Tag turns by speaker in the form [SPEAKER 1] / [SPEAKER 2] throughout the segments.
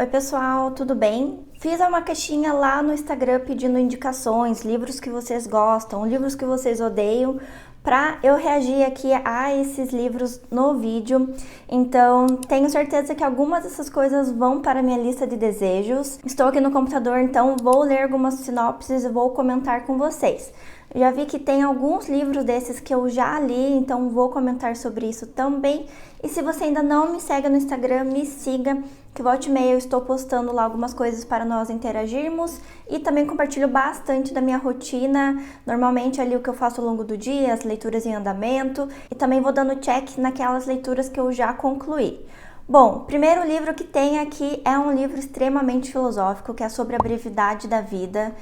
[SPEAKER 1] Oi pessoal, tudo bem? Fiz uma caixinha lá no Instagram pedindo indicações, livros que vocês gostam, livros que vocês odeiam, para eu reagir aqui a esses livros no vídeo. Então, tenho certeza que algumas dessas coisas vão para a minha lista de desejos. Estou aqui no computador, então vou ler algumas sinopses e vou comentar com vocês. Já vi que tem alguns livros desses que eu já li, então vou comentar sobre isso também. E se você ainda não me segue no Instagram, me siga, que volta e meia eu estou postando lá algumas coisas para nós interagirmos e também compartilho bastante da minha rotina, normalmente ali o que eu faço ao longo do dia, as leituras em andamento, e também vou dando check naquelas leituras que eu já concluí. Bom, primeiro livro que tem aqui é um livro extremamente filosófico, que é sobre a brevidade da vida,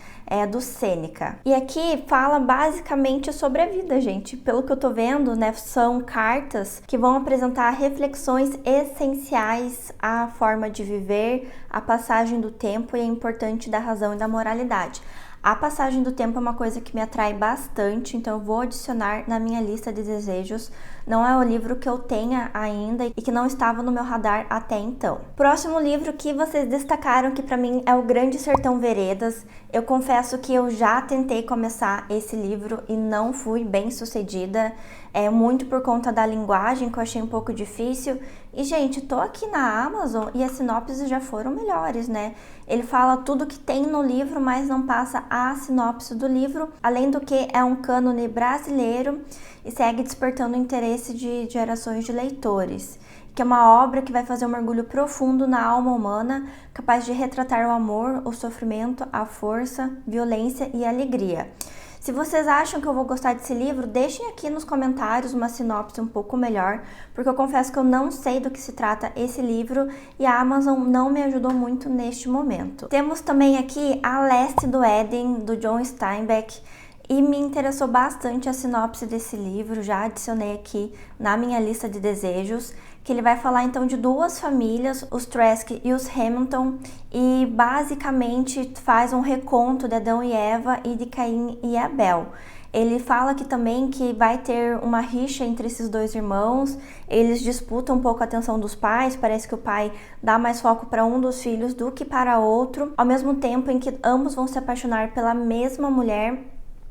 [SPEAKER 1] do Sêneca. E aqui fala basicamente sobre a vida, gente. Pelo que eu tô vendo, né, são cartas que vão apresentar reflexões essenciais à forma de viver, à passagem do tempo e a importante da razão e da moralidade. A passagem do tempo é uma coisa que me atrai bastante, então eu vou adicionar na minha lista de desejos. Não é o livro que eu tenha ainda e que não estava no meu radar até então. Próximo livro que vocês destacaram que para mim é O Grande Sertão Veredas. Eu confesso que eu já tentei começar esse livro e não fui bem sucedida. É muito por conta da linguagem que eu achei um pouco difícil. E, gente, tô aqui na Amazon e as sinopses já foram melhores, né? Ele fala tudo que tem no livro, mas não passa a sinopse do livro. Além do que é um cânone brasileiro e segue despertando o interesse de gerações de leitores. Que é uma obra que vai fazer um mergulho profundo na alma humana, capaz de retratar o amor, o sofrimento, a força, violência e alegria. Se vocês acham que eu vou gostar desse livro, deixem aqui nos comentários uma sinopse um pouco melhor, porque eu confesso que eu não sei do que se trata esse livro e a Amazon não me ajudou muito neste momento. Temos também aqui A Leste do Éden, do John Steinbeck, e me interessou bastante a sinopse desse livro, já adicionei aqui na minha lista de desejos, que ele vai falar então de duas famílias, os Trask e os Hamilton, e basicamente faz um reconto de Adão e Eva e de Caim e Abel. Ele fala aqui também que vai ter uma rixa entre esses dois irmãos, eles disputam um pouco a atenção dos pais, parece que o pai dá mais foco para um dos filhos do que para outro, ao mesmo tempo em que ambos vão se apaixonar pela mesma mulher.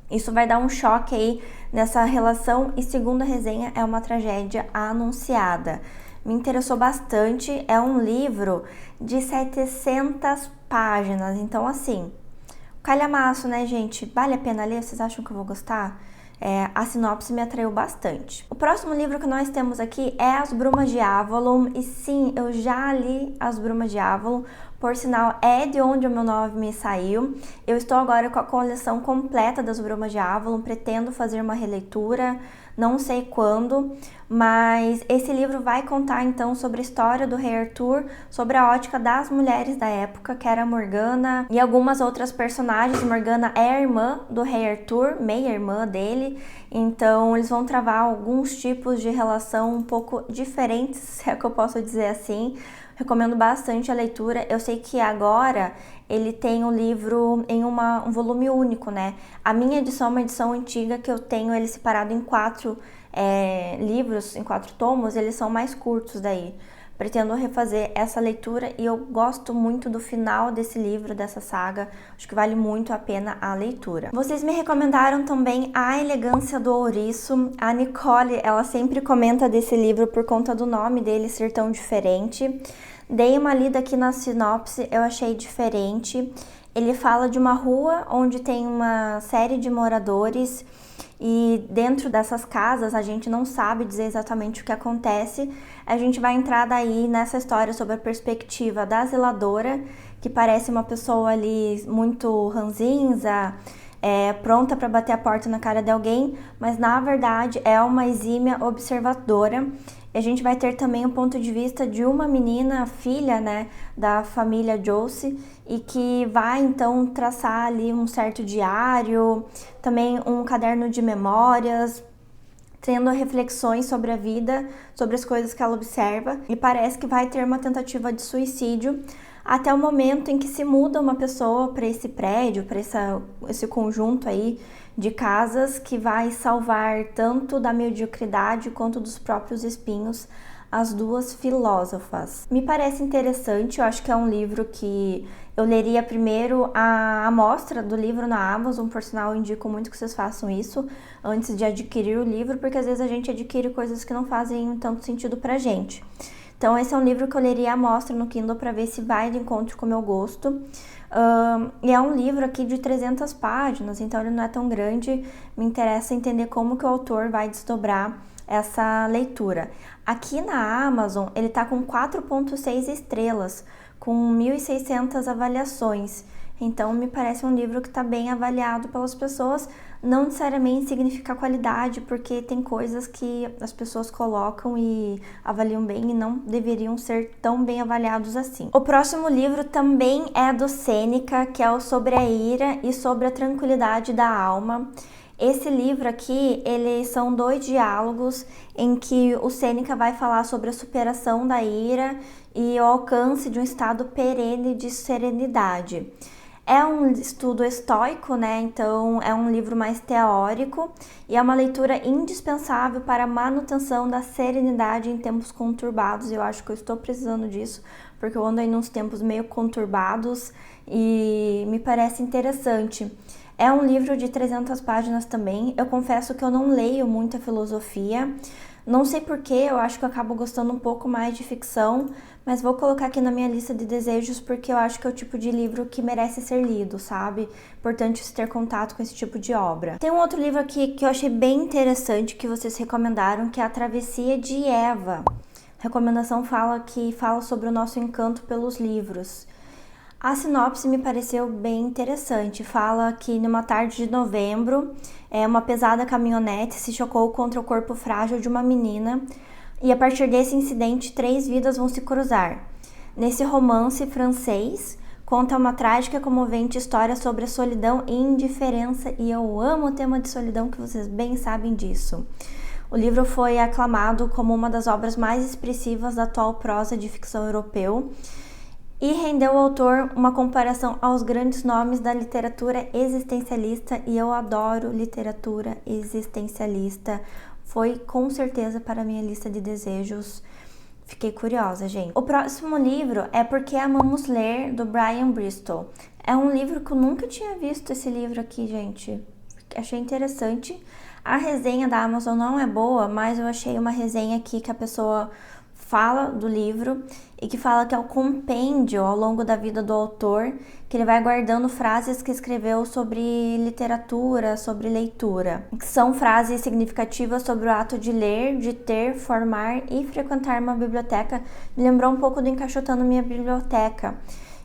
[SPEAKER 1] Isso vai dar um choque aí nessa relação e, segundo a resenha, é uma tragédia anunciada. Me interessou bastante, é um livro de 700 páginas, então assim, calhamaço, né, gente? Vale a pena ler? Vocês acham que eu vou gostar? A sinopse me atraiu bastante. O próximo livro que nós temos aqui é As Brumas de Avalon, e sim, eu já li As Brumas de Avalon, por sinal, é de onde o meu nome saiu. Eu estou agora com a coleção completa das Brumas de Avalon, pretendo fazer uma releitura, não sei quando, mas esse livro vai contar então sobre a história do rei Arthur, sobre a ótica das mulheres da época, que era Morgana e algumas outras personagens. Morgana é a irmã do rei Arthur, meia-irmã dele, então eles vão travar alguns tipos de relação um pouco diferentes, se é que eu posso dizer assim. Recomendo bastante a leitura. Eu sei que agora ele tem o livro em um volume único, né? A minha edição é uma edição antiga que eu tenho ele separado em 4 livros, em 4 tomos, eles são mais curtos daí. Pretendo refazer essa leitura e eu gosto muito do final desse livro, dessa saga. Acho que vale muito a pena a leitura. Vocês me recomendaram também A Elegância do Ouriço. A Nicole, ela sempre comenta desse livro por conta do nome dele ser tão diferente. Dei uma lida aqui na sinopse, eu achei diferente. Ele fala de uma rua onde tem uma série de moradores e dentro dessas casas a gente não sabe dizer exatamente o que acontece. A gente vai entrar daí nessa história sobre a perspectiva da zeladora, que parece uma pessoa ali muito ranzinza, pronta para bater a porta na cara de alguém, mas na verdade é uma exímia observadora. A gente vai ter também o ponto de vista de uma menina, filha, né, da família Joyce, e que vai então traçar ali um certo diário, também um caderno de memórias, tendo reflexões sobre a vida, sobre as coisas que ela observa, e parece que vai ter uma tentativa de suicídio até o momento em que se muda uma pessoa para esse prédio, para esse conjunto aí de casas, que vai salvar tanto da mediocridade quanto dos próprios espinhos As Duas Filósofas. Me parece interessante, eu acho que é um livro que eu leria primeiro a amostra do livro na Amazon, por sinal eu indico muito que vocês façam isso antes de adquirir o livro, porque às vezes a gente adquire coisas que não fazem tanto sentido pra gente. Então esse é um livro que eu leria a amostra no Kindle para ver se vai de encontro com o meu gosto. E é um livro aqui de 300 páginas, então ele não é tão grande, me interessa entender como que o autor vai desdobrar essa leitura. Aqui na Amazon ele tá com 4.6 estrelas, com 1.600 avaliações, então me parece um livro que está bem avaliado pelas pessoas, não necessariamente significa qualidade, porque tem coisas que as pessoas colocam e avaliam bem e não deveriam ser tão bem avaliados assim. O próximo livro também é do Sêneca, que é o Sobre a Ira e sobre a Tranquilidade da Alma. Esse livro aqui, eles são 2 diálogos em que o Sêneca vai falar sobre a superação da ira e o alcance de um estado perene de serenidade. É um estudo estoico, né? Então é um livro mais teórico e é uma leitura indispensável para a manutenção da serenidade em tempos conturbados. Eu acho que eu estou precisando disso, porque eu ando aí nos tempos meio conturbados e me parece interessante. É um livro de 300 páginas também. Eu confesso que eu não leio muita filosofia. Não sei porquê, eu acho que eu acabo gostando um pouco mais de ficção, mas vou colocar aqui na minha lista de desejos porque eu acho que é o tipo de livro que merece ser lido, sabe? Importante se ter contato com esse tipo de obra. Tem um outro livro aqui que eu achei bem interessante que vocês recomendaram, que é A Travessia de Eva. A recomendação fala sobre o nosso encanto pelos livros. A sinopse me pareceu bem interessante. Fala que numa tarde de novembro, uma pesada caminhonete se chocou contra o corpo frágil de uma menina e a partir desse incidente 3 vidas vão se cruzar. Nesse romance francês, conta uma trágica e comovente história sobre a solidão e indiferença e eu amo o tema de solidão, que vocês bem sabem disso. O livro foi aclamado como uma das obras mais expressivas da atual prosa de ficção europeu e rendeu ao autor uma comparação aos grandes nomes da literatura existencialista, e eu adoro literatura existencialista. Foi com certeza para a minha lista de desejos. Fiquei curiosa, gente. O próximo livro é Porque Amamos Ler, do Brian Bristol. É um livro que eu nunca tinha visto, esse livro aqui, gente. Achei interessante. A resenha da Amazon não é boa, mas eu achei uma resenha aqui que a pessoa fala do livro e que fala que é um compêndio ao longo da vida do autor, que ele vai guardando frases que escreveu sobre literatura, sobre leitura, que são frases significativas sobre o ato de ler, de ter, formar e frequentar uma biblioteca. Me lembrou um pouco do Encaixotando Minha Biblioteca,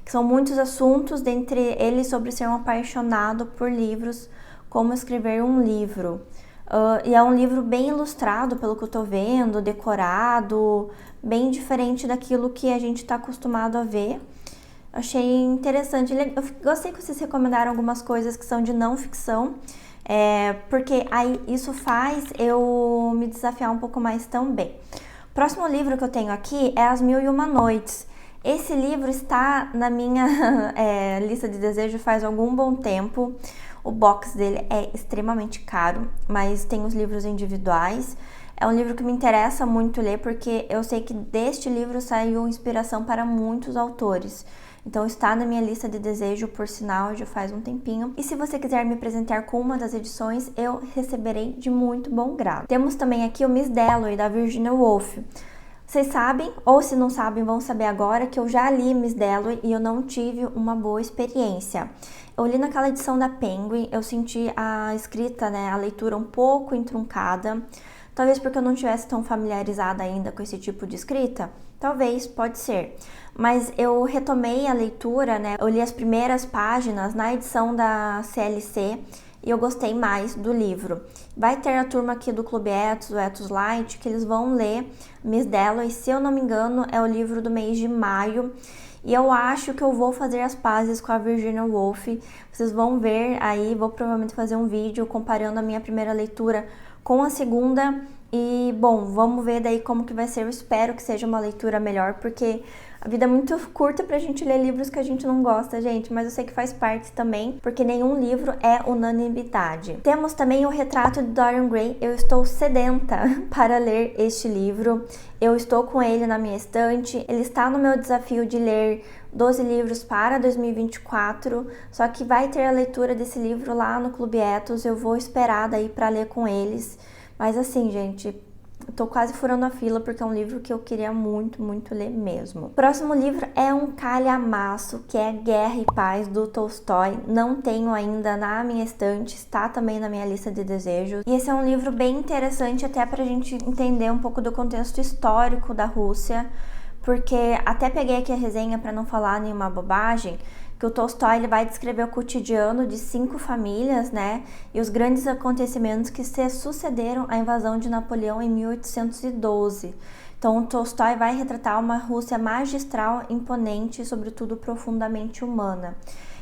[SPEAKER 1] que são muitos assuntos, dentre eles sobre ser um apaixonado por livros, como escrever um livro. E é um livro bem ilustrado, pelo que eu tô vendo, decorado, bem diferente daquilo que a gente tá acostumado a ver. Achei interessante. Eu gostei que vocês recomendaram algumas coisas que são de não ficção, porque aí isso faz eu me desafiar um pouco mais também. O próximo livro que eu tenho aqui é As Mil e Uma Noites. Esse livro está na minha lista de desejo faz algum bom tempo. O box dele é extremamente caro, mas tem os livros individuais. É um livro que me interessa muito ler, porque eu sei que deste livro saiu inspiração para muitos autores. Então está na minha lista de desejo, por sinal, já faz um tempinho. E se você quiser me presentear com uma das edições, eu receberei de muito bom grado. Temos também aqui o Miss Dalloway, da Virginia Woolf. Vocês sabem, ou se não sabem, vão saber agora, que eu já li Miss Dalloway e eu não tive uma boa experiência. Eu li naquela edição da Penguin, eu senti a escrita, a leitura um pouco entroncada. Talvez porque eu não estivesse tão familiarizada ainda com esse tipo de escrita. Talvez, pode ser. Mas eu retomei a leitura, eu li as primeiras páginas na edição da CLC e eu gostei mais do livro. Vai ter a turma aqui do Clube Etos, o Etos Light, que eles vão ler Miss Dalloway, se eu não me engano, é o livro do mês de maio. E eu acho que eu vou fazer as pazes com a Virginia Woolf. Vocês vão ver aí, vou provavelmente fazer um vídeo comparando a minha primeira leitura com a segunda, E, bom, vamos ver daí como que vai ser. Eu espero que seja uma leitura melhor, porque a vida é muito curta pra gente ler livros que a gente não gosta, gente, mas eu sei que faz parte também, porque nenhum livro é unanimidade. Temos também o Retrato de Dorian Gray. Eu estou sedenta para ler este livro. Eu estou com ele na minha estante. Ele está no meu desafio de ler 12 livros para 2024, só que vai ter a leitura desse livro lá no Clube Etos. Eu vou esperar daí para ler com eles. Mas assim, gente, tô quase furando a fila porque é um livro que eu queria muito, muito ler mesmo. O próximo livro é um calhamaço, que é Guerra e Paz, do Tolstói. Não tenho ainda na minha estante, está também na minha lista de desejos. E esse é um livro bem interessante até pra gente entender um pouco do contexto histórico da Rússia, porque até peguei aqui a resenha para não falar nenhuma bobagem, que o Tolstói ele vai descrever o cotidiano de 5 famílias, né, e os grandes acontecimentos que se sucederam à invasão de Napoleão em 1812. Então, o Tolstói vai retratar uma Rússia magistral, imponente e, sobretudo, profundamente humana.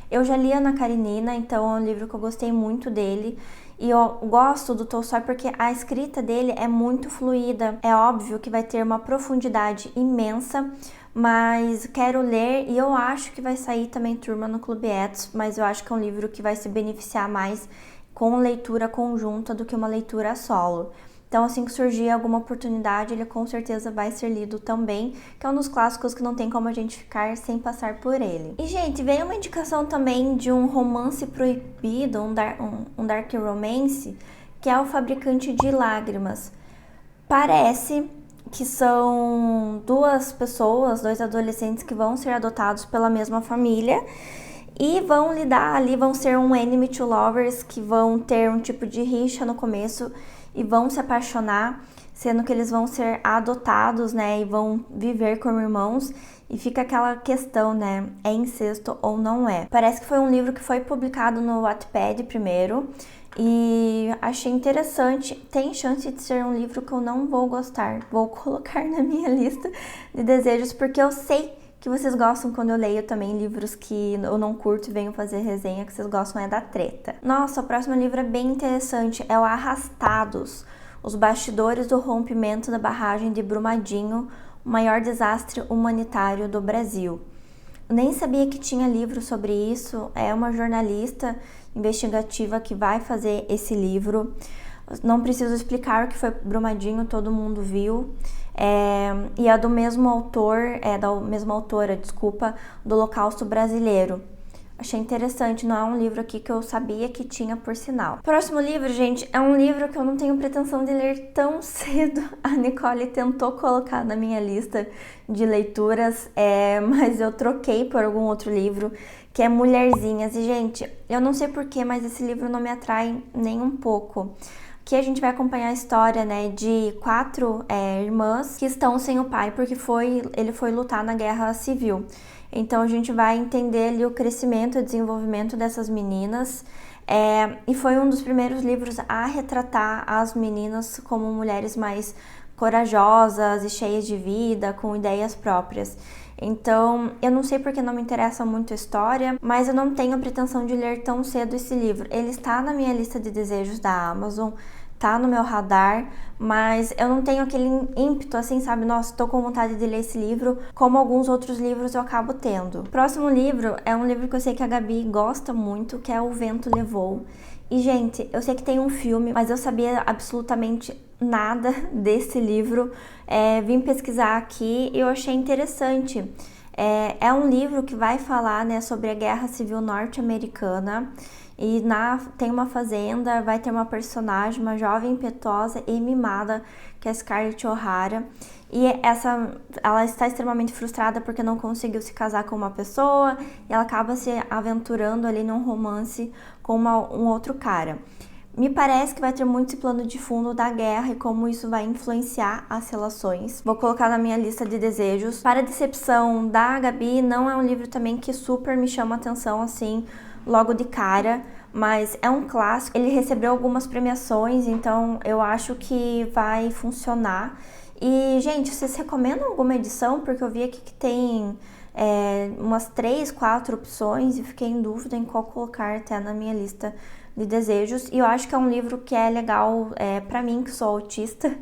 [SPEAKER 1] Eu já li Ana Karenina, então é um livro que eu gostei muito dele. E eu gosto do Tolstói porque a escrita dele é muito fluida. É óbvio que vai ter uma profundidade imensa, mas quero ler e eu acho que vai sair também turma no Clube Etos, mas eu acho que é um livro que vai se beneficiar mais com leitura conjunta do que uma leitura solo. Então, assim que surgir alguma oportunidade, ele com certeza vai ser lido também, que é um dos clássicos que não tem como a gente ficar sem passar por ele. E, gente, veio uma indicação também de um romance proibido, um dark romance, que é O Fabricante de Lágrimas. Parece que são 2 pessoas, 2 adolescentes que vão ser adotados pela mesma família e vão lidar ali, vão ser um enemy to lovers, que vão ter um tipo de rixa no começo e vão se apaixonar, sendo que eles vão ser adotados, né, e vão viver como irmãos, e fica aquela questão, né, é incesto ou não é. Parece que foi um livro que foi publicado no Wattpad primeiro, e achei interessante. Tem chance de ser um livro que eu não vou gostar, vou colocar na minha lista de desejos, porque eu sei que vocês gostam quando eu leio também livros que eu não curto e venho fazer resenha, que vocês gostam é da treta. Nossa, o próximo livro é bem interessante, é o Arrastados, os bastidores do rompimento da barragem de Brumadinho, o maior desastre humanitário do Brasil. Eu nem sabia que tinha livro sobre isso, é uma jornalista investigativa que vai fazer esse livro. Não preciso explicar o que foi Brumadinho, todo mundo viu. E é do mesmo autor, da mesma autora, desculpa, do Holocausto Brasileiro. Achei interessante, não é um livro aqui que eu sabia que tinha, por sinal. Próximo livro, gente, é um livro que eu não tenho pretensão de ler tão cedo. A Nicole tentou colocar na minha lista de leituras, mas eu troquei por algum outro livro, que é Mulherzinhas. E, gente, eu não sei porquê, mas esse livro não me atrai nem um pouco. Aqui a gente vai acompanhar a história, né, de 4 irmãs que estão sem o pai porque ele foi lutar na Guerra Civil. Então a gente vai entender ali o crescimento e desenvolvimento dessas meninas. E foi um dos primeiros livros a retratar as meninas como mulheres mais corajosas e cheias de vida, com ideias próprias. Então, eu não sei porque não me interessa muito a história, mas eu não tenho a pretensão de ler tão cedo esse livro. Ele está na minha lista de desejos da Amazon, tá no meu radar, mas eu não tenho aquele ímpeto assim, sabe? Nossa, tô com vontade de ler esse livro, como alguns outros livros eu acabo tendo. O próximo livro é um livro que eu sei que a Gabi gosta muito, que é O Vento Levou. E, gente, eu sei que tem um filme, mas eu sabia absolutamente nada desse livro. Vim pesquisar aqui e eu achei interessante. É um livro que vai falar, né, sobre a Guerra Civil Norte-Americana. E tem uma fazenda, vai ter uma personagem, uma jovem impetuosa e mimada, que é Scarlett O'Hara. E ela está extremamente frustrada porque não conseguiu se casar com uma pessoa e ela acaba se aventurando ali num romance com um outro cara. Me parece que vai ter muito esse plano de fundo da guerra e como isso vai influenciar as relações. Vou colocar na minha lista de desejos. Para a decepção da Gabi, não é um livro também que super me chama atenção assim logo de cara, mas é um clássico. Ele recebeu algumas premiações, então eu acho que vai funcionar. E, gente, vocês recomendam alguma edição? Porque eu vi aqui que tem umas 3, 4 opções e fiquei em dúvida em qual colocar até na minha lista de Desejos, e eu acho que é um livro que é legal pra mim, que sou autista,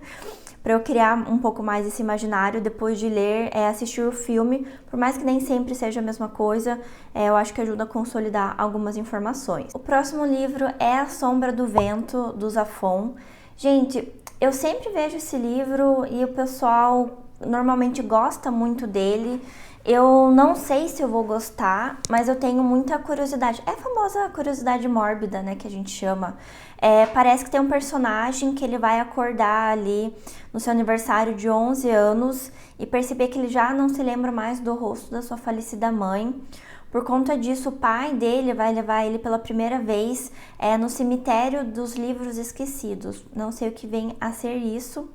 [SPEAKER 1] para eu criar um pouco mais esse imaginário depois de ler, assistir o filme, por mais que nem sempre seja a mesma coisa, eu acho que ajuda a consolidar algumas informações. O próximo livro é A Sombra do Vento, do Zafón. Gente, eu sempre vejo esse livro e o pessoal normalmente gosta muito dele. Eu não sei se eu vou gostar, mas eu tenho muita curiosidade. É a famosa curiosidade mórbida, né, que a gente chama. Parece que tem um personagem que ele vai acordar ali no seu aniversário de 11 anos e perceber que ele já não se lembra mais do rosto da sua falecida mãe. Por conta disso, o pai dele vai levar ele pela primeira vez no cemitério dos livros esquecidos. Não sei o que vem a ser isso.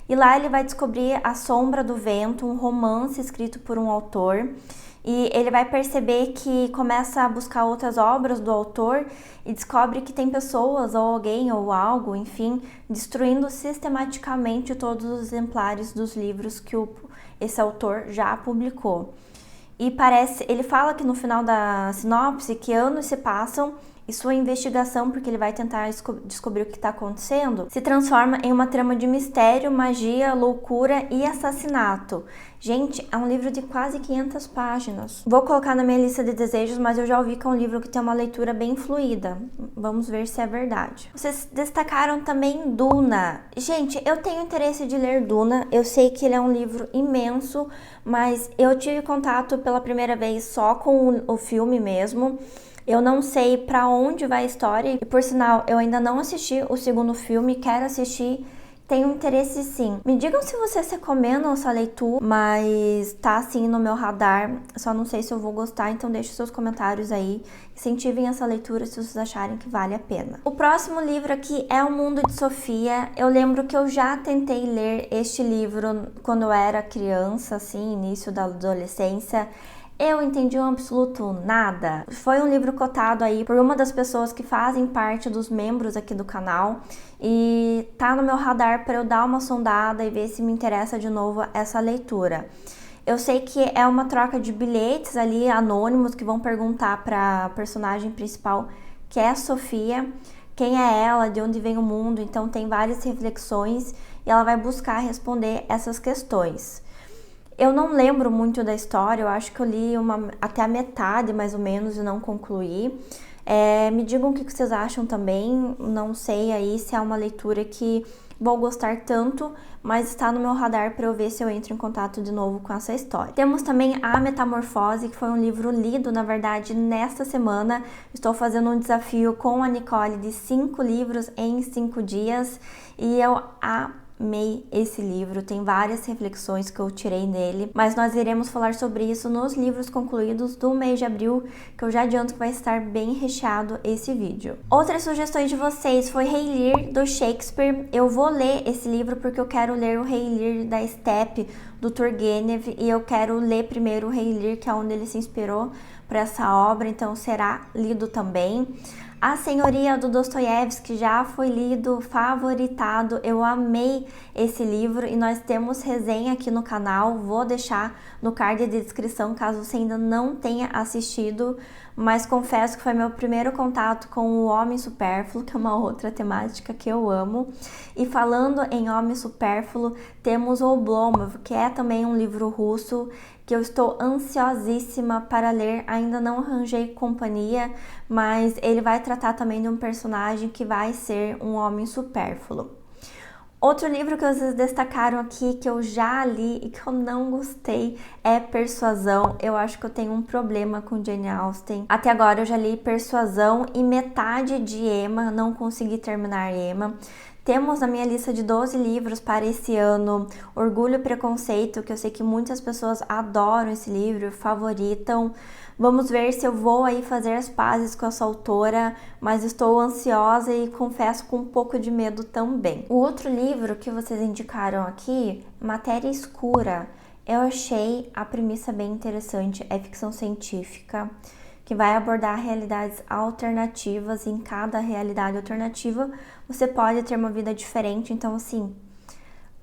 [SPEAKER 1] E lá ele vai descobrir A Sombra do Vento, um romance escrito por um autor. E ele vai perceber que começa a buscar outras obras do autor e descobre que tem pessoas ou alguém ou algo, enfim, destruindo sistematicamente todos os exemplares dos livros que esse autor já publicou. E ele fala que no final da sinopse que anos se passam e sua investigação, porque ele vai tentar descobrir o que está acontecendo, se transforma em uma trama de mistério, magia, loucura e assassinato. Gente, é um livro de quase 500 páginas. Vou colocar na minha lista de desejos, mas eu já ouvi que é um livro que tem uma leitura bem fluida. Vamos ver se é verdade. Vocês destacaram também Duna. Gente, eu tenho interesse de ler Duna. Eu sei que ele é um livro imenso, mas eu tive contato pela primeira vez só com o filme mesmo. Eu não sei pra onde vai a história e, por sinal, eu ainda não assisti o segundo filme, quero assistir, tenho interesse sim. Me digam se vocês recomendam essa leitura, mas tá assim no meu radar, só não sei se eu vou gostar, então deixe seus comentários aí, incentivem essa leitura se vocês acharem que vale a pena. O próximo livro aqui é O Mundo de Sofia. Eu lembro que eu já tentei ler este livro quando eu era criança, assim, início da adolescência. Eu entendi um absoluto nada. Foi um livro cotado aí por uma das pessoas que fazem parte dos membros aqui do canal e tá no meu radar para eu dar uma sondada e ver se me interessa de novo essa leitura. Eu sei que é uma troca de bilhetes ali anônimos que vão perguntar para a personagem principal, que é a Sofia, quem é ela, de onde vem o mundo, então tem várias reflexões e ela vai buscar responder essas questões. Eu não lembro muito da história, eu acho que eu li até a metade, mais ou menos, e não concluí. Me digam o que vocês acham também, não sei aí se é uma leitura que vou gostar tanto, mas está no meu radar para eu ver se eu entro em contato de novo com essa história. Temos também A Metamorfose, que foi um livro lido, na verdade, nesta semana. Estou fazendo um desafio com a Nicole de 5 livros em 5 dias e eu amei esse livro, tem várias reflexões que eu tirei nele, mas nós iremos falar sobre isso nos livros concluídos do mês de abril, que eu já adianto que vai estar bem recheado esse vídeo. Outras sugestões de vocês foi Rei Lear, do Shakespeare. Eu vou ler esse livro porque eu quero ler o Rei Lear da Steppe, do Turgenev, e eu quero ler primeiro o Rei Lear, que é onde ele se inspirou para essa obra, então será lido também. A Senhoria, do Dostoiévski, já foi lido, favoritado, eu amei esse livro e nós temos resenha aqui no canal, vou deixar no card de descrição caso você ainda não tenha assistido, mas confesso que foi meu primeiro contato com o Homem Supérfluo, que é uma outra temática que eu amo. E falando em Homem Supérfluo, temos o Oblomov, que é também um livro russo, que eu estou ansiosíssima para ler, ainda não arranjei companhia, mas ele vai tratar também de um personagem que vai ser um homem supérfluo. Outro livro que vocês destacaram aqui, que eu já li e que eu não gostei, é Persuasão. Eu acho que eu tenho um problema com Jane Austen. Até agora eu já li Persuasão e metade de Emma, não consegui terminar Emma. Temos na minha lista de 12 livros para esse ano Orgulho e Preconceito, que eu sei que muitas pessoas adoram esse livro, favoritam. Vamos ver se eu vou aí fazer as pazes com essa autora, mas estou ansiosa e confesso com um pouco de medo também. O outro livro que vocês indicaram aqui, Matéria Escura, eu achei a premissa bem interessante, é ficção científica, que vai abordar realidades alternativas, e em cada realidade alternativa você pode ter uma vida diferente, então assim,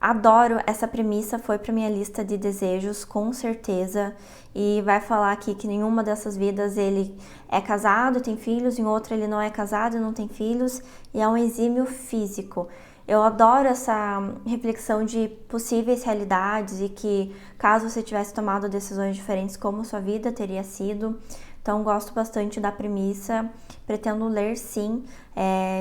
[SPEAKER 1] Adoro essa premissa, foi para minha lista de desejos, com certeza. E vai falar aqui que nenhuma dessas vidas ele é casado, tem filhos, em outra ele não é casado e não tem filhos, e é um exímio físico. Eu adoro essa reflexão de possíveis realidades e que caso você tivesse tomado decisões diferentes, como sua vida teria sido. Então, gosto bastante da premissa, pretendo ler sim,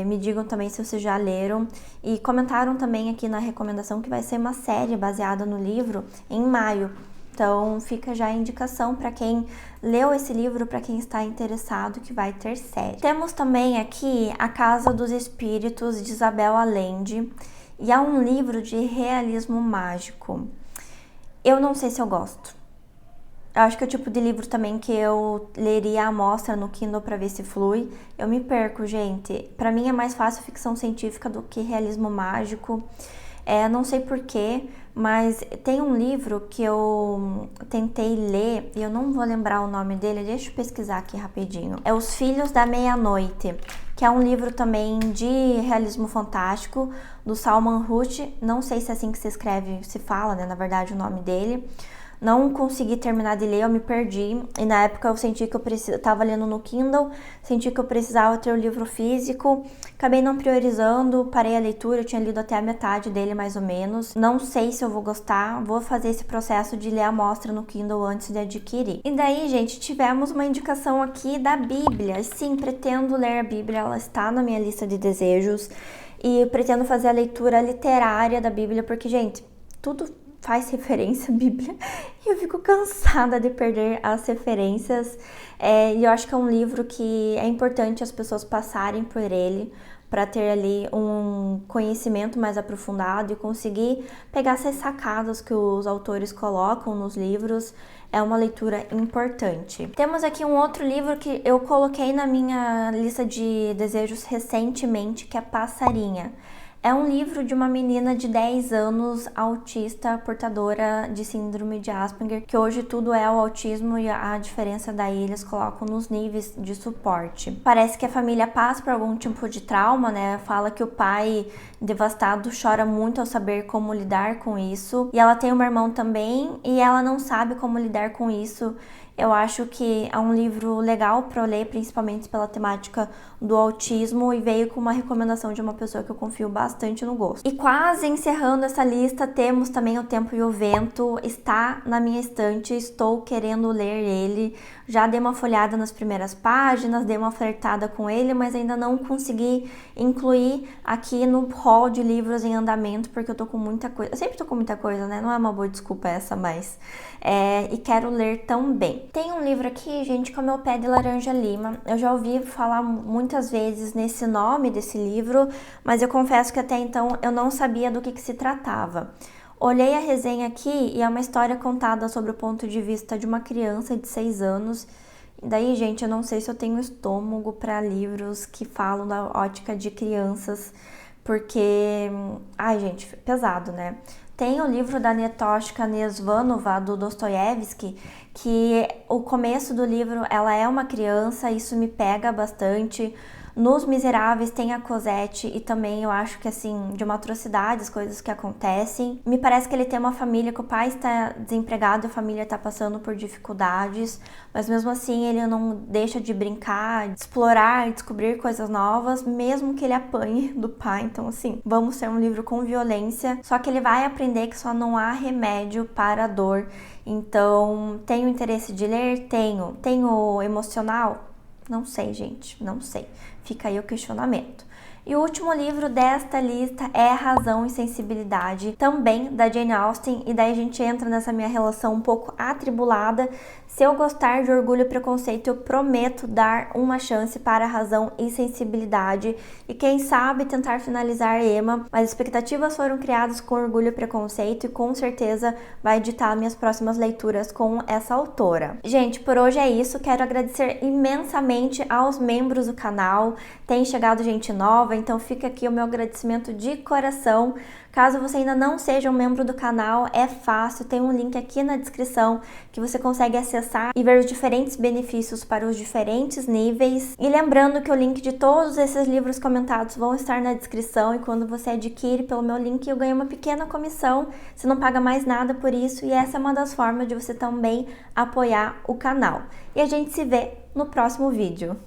[SPEAKER 1] me digam também se vocês já leram. E comentaram também aqui na recomendação que vai ser uma série baseada no livro em maio. Então, fica já a indicação para quem leu esse livro, para quem está interessado, que vai ter série. Temos também aqui A Casa dos Espíritos, de Isabel Allende, e é um livro de realismo mágico. Eu não sei se eu gosto. Eu acho que é o tipo de livro também que eu leria à mostra no Kindle para ver se flui. Eu me perco, gente. Para mim é mais fácil ficção científica do que realismo mágico. Não sei porquê, mas tem um livro que eu tentei ler e eu não vou lembrar o nome dele, deixa eu pesquisar aqui rapidinho. É Os Filhos da Meia-Noite, que é um livro também de realismo fantástico, do Salman Rushdie. Não sei se é assim que se escreve, se fala, né, na verdade, o nome dele. Não consegui terminar de ler, eu me perdi. E na época eu senti que eu estava lendo no Kindle, senti que eu precisava ter o livro físico. Acabei não priorizando, parei a leitura, eu tinha lido até a metade dele mais ou menos. Não sei se eu vou gostar, vou fazer esse processo de ler a amostra no Kindle antes de adquirir. E daí, gente, tivemos uma indicação aqui da Bíblia. Sim, pretendo ler a Bíblia, ela está na minha lista de desejos. E pretendo fazer a leitura literária da Bíblia, porque, gente, tudo faz referência à Bíblia e eu fico cansada de perder as referências. E eu acho que é um livro que é importante as pessoas passarem por ele para ter ali um conhecimento mais aprofundado e conseguir pegar essas sacadas que os autores colocam nos livros. É uma leitura importante. Temos aqui um outro livro que eu coloquei na minha lista de desejos recentemente, que é Passarinha. É um livro de uma menina de 10 anos, autista, portadora de síndrome de Asperger, que hoje tudo é o autismo e a diferença daí eles colocam nos níveis de suporte. Parece que a família passa por algum tipo de trauma, né? Fala que o pai devastado chora muito ao saber como lidar com isso. E ela tem um irmão também e ela não sabe como lidar com isso. Eu acho que é um livro legal para ler, principalmente pela temática do autismo, e veio com uma recomendação de uma pessoa que eu confio bastante no gosto. E quase encerrando essa lista, temos também O Tempo e o Vento, está na minha estante, estou querendo ler ele. Já dei uma folhada nas primeiras páginas, dei uma flertada com ele, mas ainda não consegui incluir aqui no hall de livros em andamento, porque eu tô com muita coisa. Eu sempre tô com muita coisa, né? Não é uma boa desculpa essa, mas... e quero ler também. Tem um livro aqui, gente, que é o Meu Pé de Laranja Lima. Eu já ouvi falar muitas vezes nesse nome desse livro, mas eu confesso que até então eu não sabia do que se tratava. Olhei a resenha aqui e é uma história contada sobre o ponto de vista de uma criança de 6 anos. E daí, gente, eu não sei se eu tenho estômago para livros que falam da ótica de crianças, porque... Ai, gente, pesado, né? Tem o livro da Netoshka Nesvanova, do Dostoiévski, que o começo do livro, ela é uma criança, isso me pega bastante. Nos Miseráveis tem a Cosette e também eu acho que, assim, de uma atrocidade as coisas que acontecem. Me parece que ele tem uma família que o pai está desempregado e a família está passando por dificuldades, mas mesmo assim ele não deixa de brincar, de explorar, descobrir coisas novas, mesmo que ele apanhe do pai. Então, assim, vamos ter um livro com violência, só que ele vai aprender que só não há remédio para a dor. Então, tenho interesse de ler? Tenho. Tenho emocional? Não sei, gente, não sei. Fica aí o questionamento. E o último livro desta lista é Razão e Sensibilidade, também da Jane Austen, e daí a gente entra nessa minha relação um pouco atribulada. Se eu gostar de Orgulho e Preconceito, eu prometo dar uma chance para Razão e Sensibilidade e quem sabe tentar finalizar Emma, mas expectativas foram criadas com Orgulho e Preconceito e com certeza vai editar minhas próximas leituras com essa autora. Gente, por hoje é isso, quero agradecer imensamente aos membros do canal, tem chegado gente nova, nova, então fica aqui o meu agradecimento de coração. Caso você ainda não seja um membro do canal, é fácil, tem um link aqui na descrição que você consegue acessar e ver os diferentes benefícios para os diferentes níveis. E lembrando que o link de todos esses livros comentados vão estar na descrição, e quando você adquire pelo meu link, eu ganho uma pequena comissão, você não paga mais nada por isso, e essa é uma das formas de você também apoiar o canal. E a gente se vê no próximo vídeo.